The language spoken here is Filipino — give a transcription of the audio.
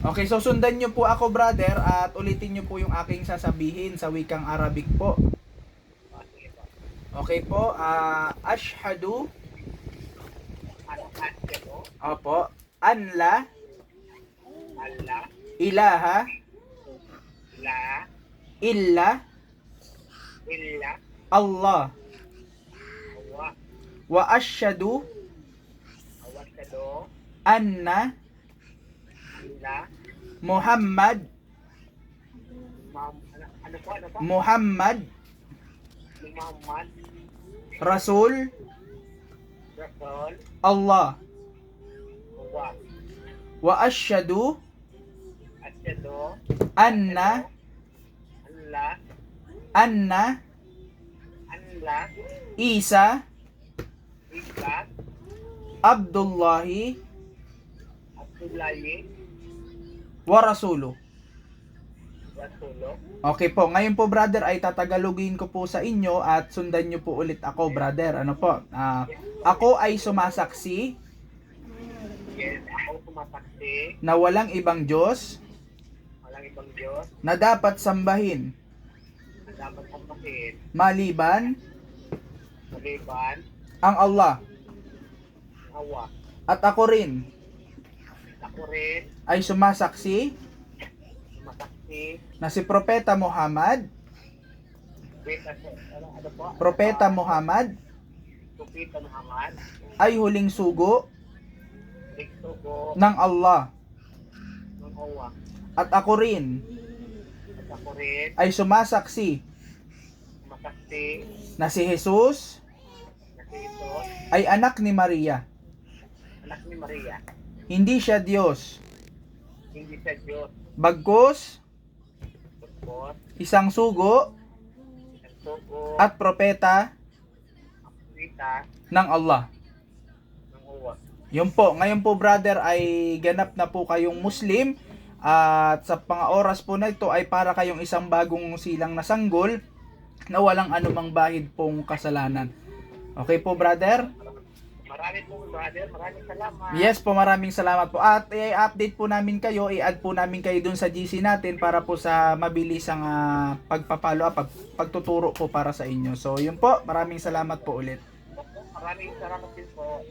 Okay, so sundan nyo po ako brother at ulitin nyo po yung aking sasabihin sa wikang Arabic po. Sige po. Okay po, ashhadu, Ano asyado? opo, an la Allah. ilaha La. illa Illa. Allah Wa. wa ashhadu Awasyado. anna Allah. Muhammad Ano po? Ano po? Muhammad Ni Muhammad. Rasul Rasul. Allah Wa. wa ashhadu Asyado. anna Allah. anna Allah. Isa Isa. Abdullahi Abdullahi. wa rasuluh. Rasulo. Okay po, ngayon po brother ay tatagalogin ko po sa inyo at sundan nyo po ulit ako brother. Ano po? Ako ay sumasaksi Yes. Ako sumasaksi. na walang ibang Diyos Walang ibang Diyos. na dapat sambahin Na dapat sampahin. maliban Maliban. ang Allah. Awa. At ako rin Ako rin. ay sumasaksi Sumasaksi. na si Propeta Muhammad, Ano po? Propeta Muhammad Propeta Muhammad. ay huling sugo Nagsugo ng Allah. ng Awa. At ako rin At ako rin. ay sumasaksi Sumasaksi. na si Jesus Na si Jesus. ay anak ni Maria. Anak ni Maria. Hindi siya Diyos, Hindi siya Diyos. bagkus Tapos. isang sugo Nagsugo. at propeta Propeta ng Allah. ng Awa. Yun po, ngayon po brother ay ganap na po kayong Muslim at sa mga oras po na ito ay para kayong isang bagong silang na sanggol na walang anumang bahid pong kasalanan. Okay po brother? Marami po brother. Maraming salamat. Yes po, maraming salamat po. At i-update po namin kayo, i-add po namin kayo dun sa GC natin para po sa mabilisang pagpapalo, pagtuturo po para sa inyo. So yun po, maraming salamat po ulit. Maraming salamat din po.